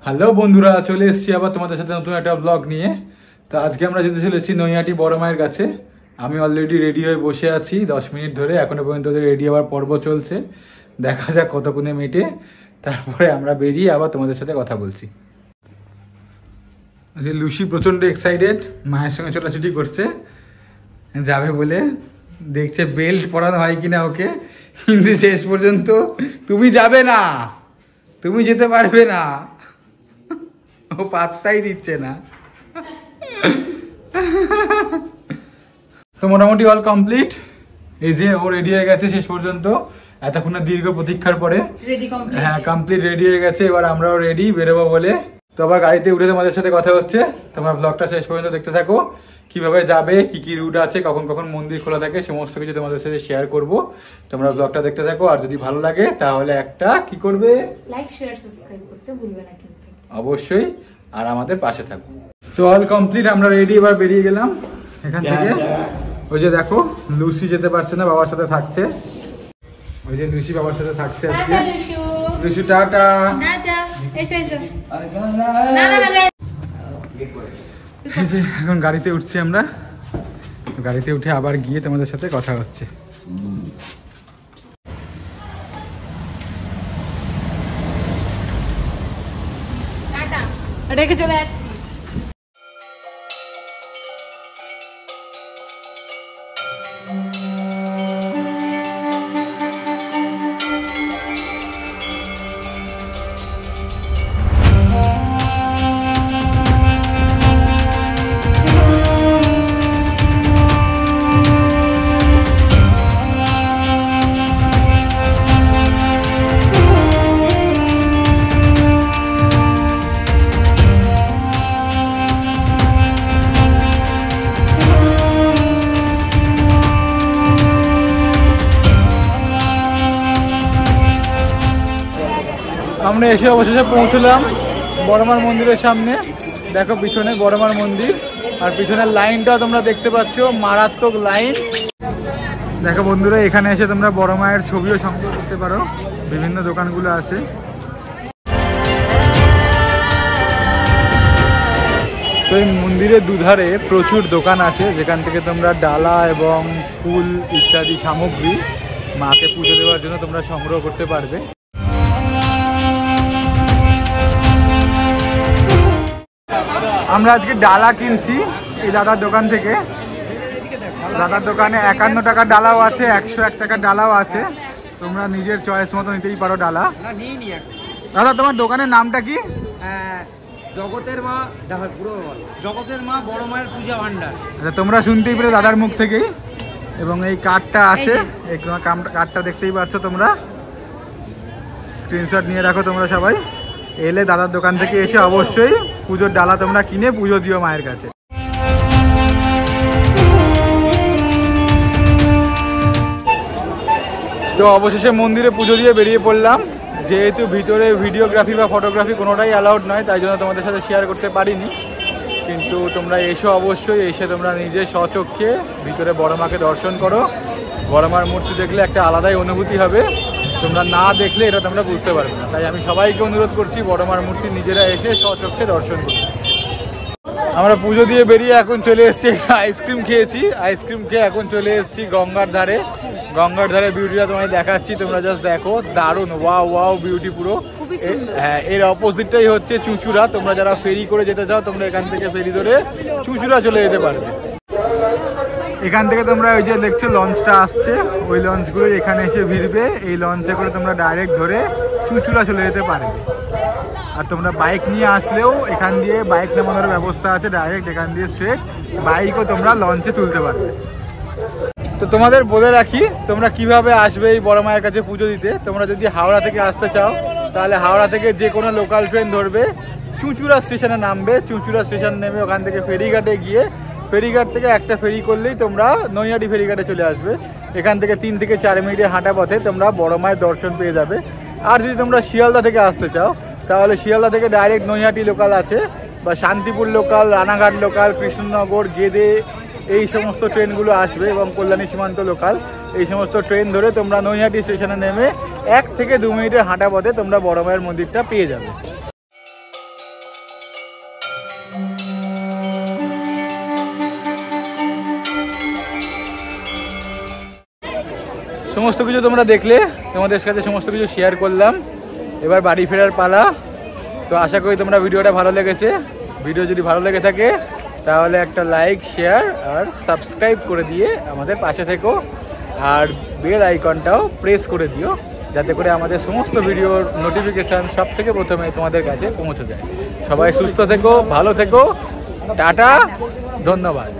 Hello বন্ধুরা, চলে এসেছি আবার তোমাদের সাথে নতুন একটা ব্লগ নিয়ে। তো আজকে আমরা যেতে চলেছি নৈহাটি বড় মায়ের কাছে। আমি অলরেডি রেডি হয়ে বসে আছি 10 মিনিট ধরে, এখনো পর্যন্ত রেডি হওয়ার পর্ব চলছে। দেখা যাক কতক্ষণে মেটে, তারপরে আমরা বেরিয়ে আবার তোমাদের সাথে কথা বলছি। আজকে লুসি প্রচণ্ড এক্সাইটেড, মায়ের সঙ্গে ছোটাছুটি করছে যাবে বলে। দেখছে বেল্ট পরানো হয় কিনা ওকে, কিন্তু শেষ পর্যন্ত তুমি যাবে না, তুমি যেতে পারবে না, ও পাত্তাই দিচ্ছে না। তো মোটামুটি অল কমপ্লিট। এই যে ও রেডি হয়ে গেছে শেষ পর্যন্ত, এতক্ষণে দীর্ঘ প্রতীক্ষার পরে। হ্যাঁ, কমপ্লিট রেডি হয়ে গেছে। এবার আমরাও রেডি বেরোবো বলে। তো আবার গাড়িতে উঠে তোমাদের সাথে কথা হচ্ছে। তোমরা ব্লগটা শেষ পর্যন্ত দেখতে থাকো, কিভাবে যাবে, কি কি রুট আছে, কখন কখন মন্দির খোলা থাকে, সমস্ত কিছু তোমাদের সাথে শেয়ার করব। তোমরা ব্লগটা দেখতে থাকো, আর যদি ভালো লাগে তাহলে একটা কি করবে, লাইক শেয়ার সাবস্ক্রাইব করতে ভুলবে না কিন্তু অবশ্যই, আর আমাদের পাশে থাকো। তো অল কমপ্লিট, আমরা রেডি। এবার বেরিয়ে গেলাম এখান থেকে। ওই যে দেখো লুসি যেতে পারছে না, বাবার সাথে থাকছে। ওই যে লুসি বাবার সাথে থাকছে আজকে। Lucy tata. এখন গাড়িতে উঠছি আমরা। গাড়িতে উঠে আবার গিয়ে তোমাদের সাথে কথা হচ্ছে। রেখে চলে যাচ্ছি। আমরা এসে অবশেষে পৌঁছলাম বড়মার মন্দিরের সামনে। দেখো পিছনে বড়মার মন্দির, আর পিছনের লাইনটা তোমরা দেখতে পাচ্ছ, মারাত্মক লাইন। দেখো বন্ধুরা, এখানে এসে তোমরা বড় মায়ের ছবিও সংগ্রহ করতে পারো, বিভিন্ন দোকানগুলো আছে। তো এই মন্দিরের দুধারে প্রচুর দোকান আছে, যেখান থেকে তোমরা ডালা এবং ফুল ইত্যাদি সামগ্রী মাকে পুজো দেওয়ার জন্য তোমরা সংগ্রহ করতে পারবে। আমরা আজকে ডালা কিনছি এই দাদার দোকান থেকে। দাদার দোকানে 51 টাকার ডালাও আছে, 101 টাকার ডালাও আছে। তোমরা নিজের চয়েস মতো নিতেই পারো ডালা। দাদা, তোমার দোকানের নামটা কি? জগতের মা, জগতের মা বড় মায়ের পূজা ভান্ডার। আচ্ছা, তোমরা শুনতেই পেলে দাদার মুখ থেকেই। এবং এই কার্ডটা আছে, এই কার্ডটা দেখতেই পাচ্ছ তোমরা। স্ক্রিনশট নিয়ে রাখো তোমরা সবাই। এলে দাদার দোকান থেকে এসে অবশ্যই পুজোর ডালা তোমরা কিনে পুজো দিও মায়ের কাছে। তো অবশেষে মন্দিরে পুজো দিয়ে বেরিয়ে পড়লাম। যেহেতু ভিতরে ভিডিওগ্রাফি বা ফটোগ্রাফি কোনোটাই অ্যালাউড নয়, তাই জন্য তোমাদের সাথে শেয়ার করতে পারিনি। কিন্তু তোমরা এসো, অবশ্যই এসে তোমরা নিজে স্বচক্ষে ভিতরে বড় মাকে দর্শন করো। বড় মার মূর্তি দেখলে একটা আলাদাই অনুভূতি হবে, তোমরা না দেখলে এটা তোমরা বুঝতে পারবে না। তাই আমি সবাইকে অনুরোধ করছি বড় মার মূর্তি নিজেরা এসে স্বচক্ষে দর্শন করতে। আমরা পুজো দিয়ে বেরিয়ে এখন চলে এসেছি, একটা আইসক্রিম খেয়েছি। আইসক্রিম খেয়ে এখন চলে এসেছি গঙ্গার ধারে। গঙ্গার ধারে বিউটিটা তোমায় দেখাচ্ছি, তোমরা জাস্ট দেখো, দারুণ, ওয়াও ওয়াও বিউটি পুরো। হ্যাঁ, এর অপোজিটটাই হচ্ছে চুঁচুড়া। তোমরা যারা ফেরি করে যেতে চাও, তোমরা এখান থেকে ফেরি ধরে চুঁচুড়া চলে যেতে পারবে। এখান থেকে তোমরা ওই যে দেখছো লঞ্চটা আসছে, ওই লঞ্চগুলো এখানে এসে ভিড়বে। এই লঞ্চে করে তোমরা ডাইরেক্ট ধরে চুঁচুড়া চলে যেতে পারবে। আর তোমরা বাইক নিয়ে আসলেও এখান দিয়ে বাইক নামানোর ব্যবস্থা আছে, ডাইরেক্ট এখান দিয়ে স্ট্রেট বাইকও তোমরা লঞ্চে তুলতে পারবে। তো তোমাদের বলে রাখি, তোমরা কিভাবে আসবে এই বড় মায়ের কাছে পুজো দিতে। তোমরা যদি হাওড়া থেকে আসতে চাও, তাহলে হাওড়া থেকে যে কোনো লোকাল ট্রেন ধরবে, চুঁচুড়া স্টেশনে নামবে। চুঁচুড়া স্টেশন নেমে ওখান থেকে ফেরিঘাটে গিয়ে, ফেরিঘাট থেকে একটা ফেরি করলেই তোমরা নৈহাটি ফেরিঘাটে চলে আসবে। এখান থেকে 3 থেকে 4 মিনিটের হাঁটা পথে তোমরা বড় মায়ের দর্শন পেয়ে যাবে। আর যদি তোমরা শিয়ালদা থেকে আসতে চাও, তাহলে শিয়ালদা থেকে ডাইরেক্ট নৈহাটি লোকাল আছে, বা শান্তিপুর লোকাল, রানাঘাট লোকাল, কৃষ্ণনগর, গেদে, এই সমস্ত ট্রেনগুলো আসবে, এবং কল্যাণী সীমান্ত লোকাল। এই সমস্ত ট্রেন ধরে তোমরা নৈহাটি স্টেশনে নেমে 1 থেকে 2 মিনিটের হাঁটা পথে তোমরা বড় মায়ের মন্দিরটা পেয়ে যাবে। সমস্ত কিছু তোমরা দেখলে, তোমাদের সাথে সমস্ত কিছু শেয়ার করলাম। এবার বাড়ি ফেরার পালা। তো আশা করি তোমরা ভিডিওটা ভালো লেগেছে। ভিডিও যদি ভালো লেগে থাকে তাহলে একটা লাইক, শেয়ার আর সাবস্ক্রাইব করে দিয়ে আমাদের পাশে থেকো। আর বেল আইকনটাও প্রেস করে দিও, যাতে করে আমাদের সমস্ত ভিডিওর নোটিফিকেশান সব থেকে প্রথমে তোমাদের কাছে পৌঁছে যায়। সবাই সুস্থ থেকো, ভালো থেকো, টাটা, ধন্যবাদ।